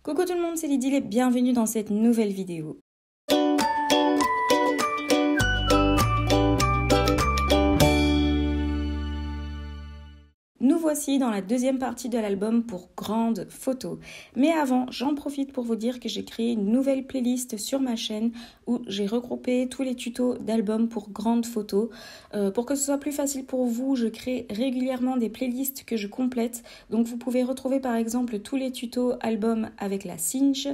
Coucou tout le monde, c'est Lydie et bienvenue dans cette nouvelle vidéo. Nous voici dans la deuxième partie de l'album pour Grande Photo. Mais avant, j'en profite pour vous dire que j'ai créé une nouvelle playlist sur ma chaîne où j'ai regroupé tous les tutos d'albums pour Grande Photo. Pour que ce soit plus facile pour vous, je crée régulièrement des playlists que je complète. Donc vous pouvez retrouver par exemple tous les tutos albums avec la cinch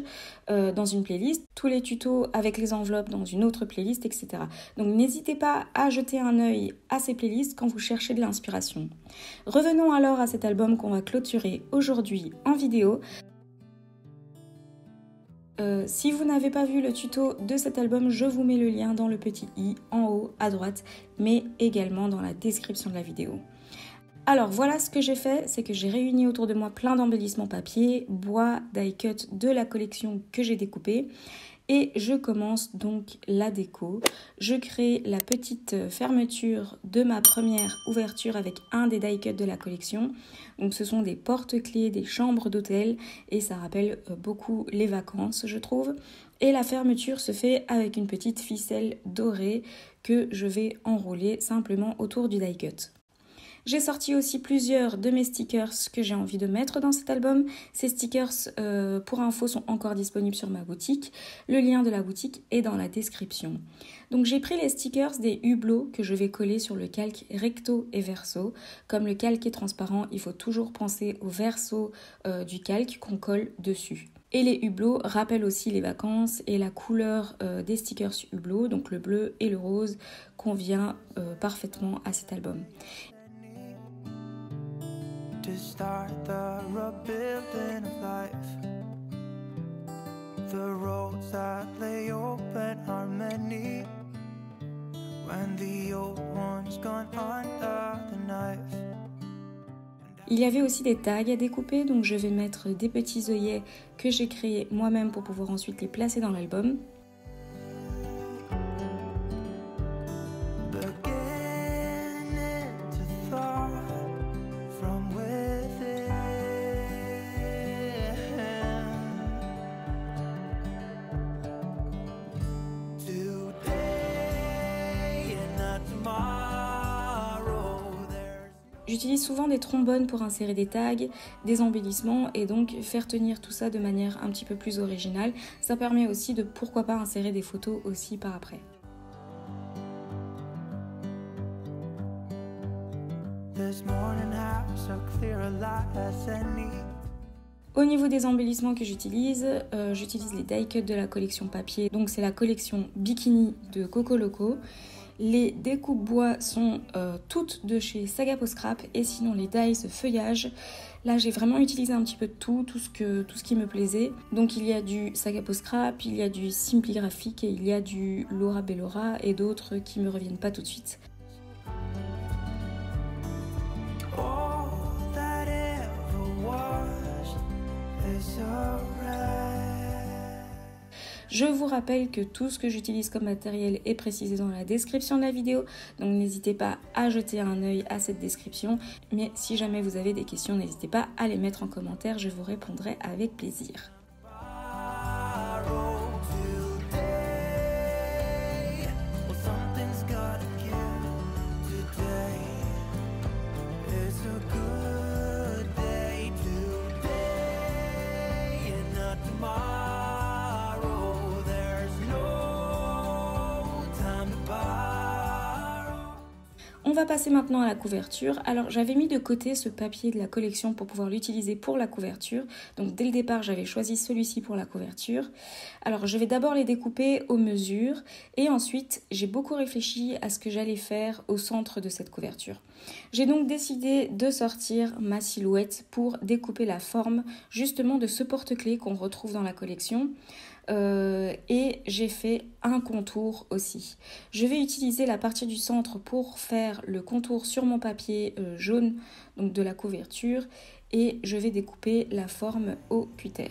dans une playlist, tous les tutos avec les enveloppes dans une autre playlist, etc. Donc n'hésitez pas à jeter un œil à ces playlists quand vous cherchez de l'inspiration. Revenons alors à cet album qu'on va clôturer aujourd'hui en vidéo. Si vous n'avez pas vu le tuto de cet album, je vous mets le lien dans le petit i en haut à droite, mais également dans la description de la vidéo. Alors voilà ce que j'ai fait, c'est que j'ai réuni autour de moi plein d'embellissements papier, bois, die cut de la collection que j'ai découpée. Et je commence donc la déco. Je crée la petite fermeture de ma première ouverture avec un des die cuts de la collection. Donc ce sont des porte-clés, des chambres d'hôtel et ça rappelle beaucoup les vacances, je trouve. Et la fermeture se fait avec une petite ficelle dorée que je vais enrouler simplement autour du die cut. J'ai sorti aussi plusieurs de mes stickers que j'ai envie de mettre dans cet album. Ces stickers, pour info, sont encore disponibles sur ma boutique. Le lien de la boutique est dans la description. Donc j'ai pris les stickers des hublots que je vais coller sur le calque recto et verso. Comme le calque est transparent, il faut toujours penser au verso du calque qu'on colle dessus. Et les hublots rappellent aussi les vacances et la couleur des stickers hublots, donc le bleu et le rose, convient parfaitement à cet album. To start the rebuilding of life, the roads that lay open are many, when the old one's gone under the knife. Il y avait aussi des tags à découper, donc je vais mettre des petits œillets que j'ai créés moi-même pour pouvoir ensuite les placer dans l'album. J'utilise souvent des trombones pour insérer des tags, des embellissements et donc faire tenir tout ça de manière un petit peu plus originale. Ça permet aussi de pourquoi pas insérer des photos aussi par après. Au niveau des embellissements que j'utilise les die cuts de la collection papier. Donc c'est la collection Bikini de Coco Loco. Les découpes bois sont toutes de chez Sagapo Scrap et sinon les dies feuillage. Là j'ai vraiment utilisé un petit peu de tout ce qui me plaisait. Donc il y a du Sagapo Scrap, il y a du Simply Graphic et il y a du Laura Bellora et d'autres qui me reviennent pas tout de suite. Je vous rappelle que tout ce que j'utilise comme matériel est précisé dans la description de la vidéo, donc n'hésitez pas à jeter un œil à cette description. Mais si jamais vous avez des questions, n'hésitez pas à les mettre en commentaire, je vous répondrai avec plaisir. On va passer maintenant à la couverture. Alors j'avais mis de côté ce papier de la collection pour pouvoir l'utiliser pour la couverture. Donc dès le départ j'avais choisi celui-ci pour la couverture. Alors je vais d'abord les découper aux mesures et ensuite j'ai beaucoup réfléchi à ce que j'allais faire au centre de cette couverture. J'ai donc décidé de sortir ma silhouette pour découper la forme justement de ce porte-clés qu'on retrouve dans la collection. Et j'ai fait un contour aussi. Je vais utiliser la partie du centre pour faire le contour sur mon papier jaune donc de la couverture et je vais découper la forme au cutter.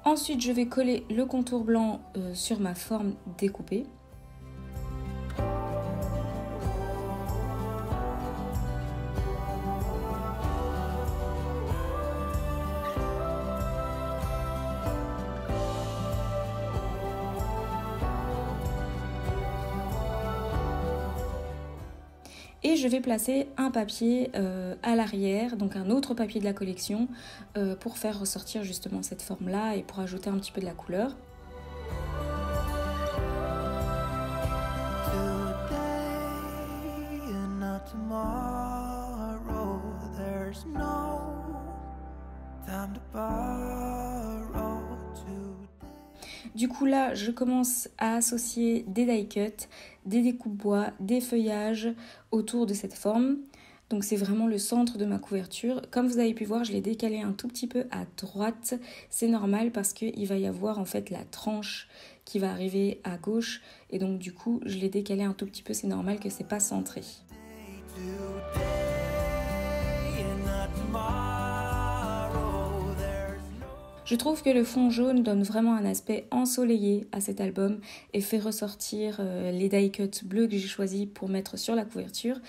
Ensuite je vais coller le contour blanc sur ma forme découpée. Et je vais placer un papier à l'arrière, donc un autre papier de la collection, pour faire ressortir justement cette forme-là et pour ajouter un petit peu de la couleur. Du coup là, je commence à associer des die cuts, des découpes bois, des feuillages autour de cette forme. Donc c'est vraiment le centre de ma couverture. Comme vous avez pu voir, je l'ai décalé un tout petit peu à droite. C'est normal parce qu'il va y avoir en fait la tranche qui va arriver à gauche. Et donc du coup, je l'ai décalé un tout petit peu. C'est normal que c'est pas centré. Je trouve que le fond jaune donne vraiment un aspect ensoleillé à cet album et fait ressortir les die cuts bleus que j'ai choisis pour mettre sur la couverture.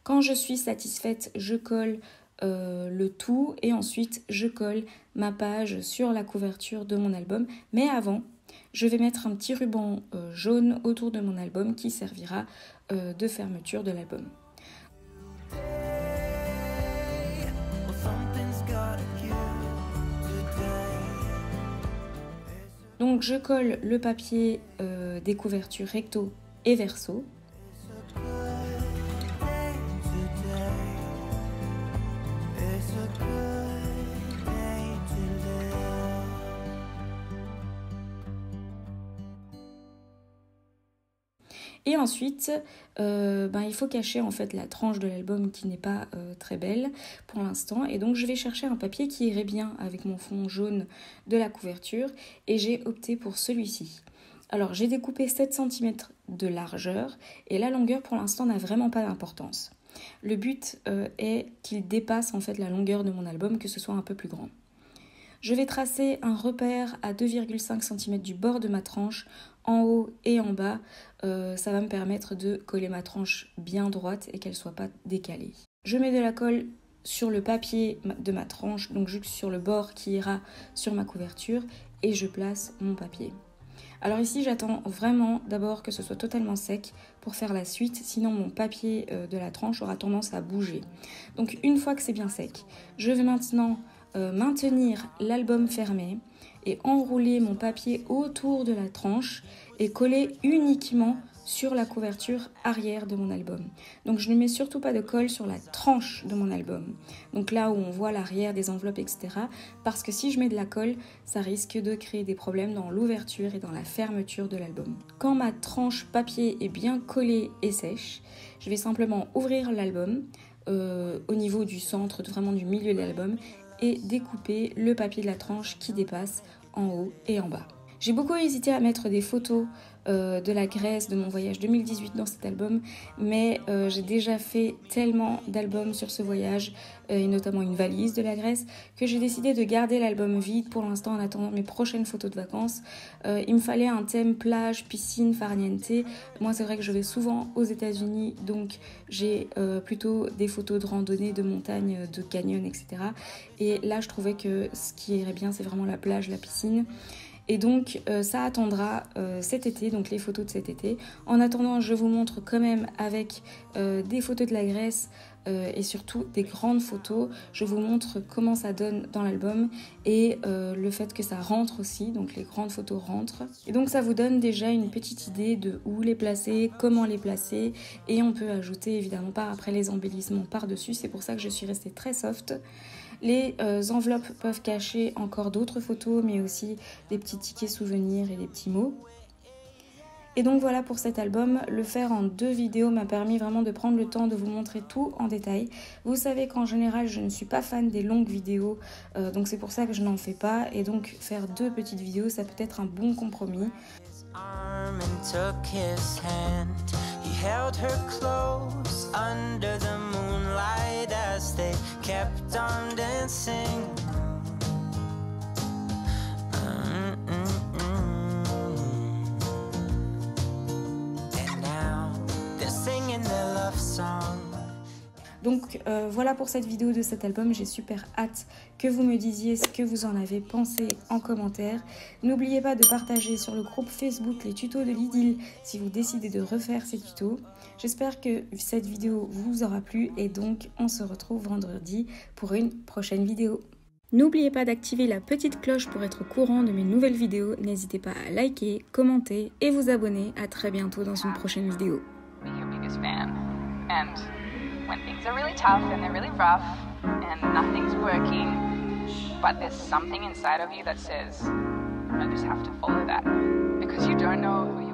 Quand je suis satisfaite, je colle le tout et ensuite je colle ma page sur la couverture de mon album. Mais avant, je vais mettre un petit ruban jaune autour de mon album qui servira de fermeture de l'album. Donc je colle le papier des couvertures recto et verso. Et ensuite, il faut cacher en fait la tranche de l'album qui n'est pas très belle pour l'instant. Et donc je vais chercher un papier qui irait bien avec mon fond jaune de la couverture. Et j'ai opté pour celui-ci. Alors j'ai découpé 7 cm de largeur et la longueur pour l'instant n'a vraiment pas d'importance. Le but est qu'il dépasse en fait la longueur de mon album, que ce soit un peu plus grand. Je vais tracer un repère à 2,5 cm du bord de ma tranche, en haut et en bas. Ça va me permettre de coller ma tranche bien droite et qu'elle ne soit pas décalée. Je mets de la colle sur le papier de ma tranche, donc juste sur le bord qui ira sur ma couverture, et je place mon papier. Alors ici, j'attends vraiment d'abord que ce soit totalement sec pour faire la suite, sinon mon papier de la tranche aura tendance à bouger. Donc une fois que c'est bien sec, je vais maintenant maintenir l'album fermé et enrouler mon papier autour de la tranche et coller uniquement sur la couverture arrière de mon album. Donc je ne mets surtout pas de colle sur la tranche de mon album, donc là où on voit l'arrière des enveloppes, etc. Parce que si je mets de la colle, ça risque de créer des problèmes dans l'ouverture et dans la fermeture de l'album. Quand ma tranche papier est bien collée et sèche, je vais simplement ouvrir l'album au niveau du centre, vraiment du milieu de l'album, et découper le papier de la tranche qui dépasse en haut et en bas. J'ai beaucoup hésité à mettre des photos de la Grèce, de mon voyage 2018 dans cet album, mais j'ai déjà fait tellement d'albums sur ce voyage, et notamment une valise de la Grèce, que j'ai décidé de garder l'album vide pour l'instant en attendant mes prochaines photos de vacances. Il me fallait un thème plage, piscine, farniente. Moi c'est vrai que je vais souvent aux États-Unis, donc j'ai plutôt des photos de randonnée, de montagne, de canyon, etc. Et là je trouvais que ce qui irait bien c'est vraiment la plage, la piscine. Et donc ça attendra cet été, donc les photos de cet été. En attendant, je vous montre quand même avec des photos de la Grèce et surtout des grandes photos. Je vous montre comment ça donne dans l'album et le fait que ça rentre aussi, donc les grandes photos rentrent. Et donc ça vous donne déjà une petite idée de où les placer, comment les placer. Et on peut ajouter évidemment par après les embellissements par-dessus. C'est pour ça que je suis restée très soft. Les enveloppes peuvent cacher encore d'autres photos, mais aussi des petits tickets souvenirs et des petits mots. Et donc voilà pour cet album. Le faire en 2 vidéos m'a permis vraiment de prendre le temps de vous montrer tout en détail. Vous savez qu'en général, je ne suis pas fan des longues vidéos, donc c'est pour ça que je n'en fais pas. Et donc faire 2 petites vidéos, ça peut être un bon compromis. He held her close under the moonlight as they kept on dancing. And now they're singing their love song. Donc voilà pour cette vidéo de cet album, j'ai super hâte que vous me disiez ce que vous en avez pensé en commentaire. N'oubliez pas de partager sur le groupe Facebook les tutos de l'idylle si vous décidez de refaire ces tutos. J'espère que cette vidéo vous aura plu et donc on se retrouve vendredi pour une prochaine vidéo. N'oubliez pas d'activer la petite cloche pour être au courant de mes nouvelles vidéos. N'hésitez pas à liker, commenter et vous abonner. À très bientôt dans une prochaine vidéo. And when things are really tough and they're really rough and nothing's working, but there's something inside of you that says, I just have to follow that because you don't know who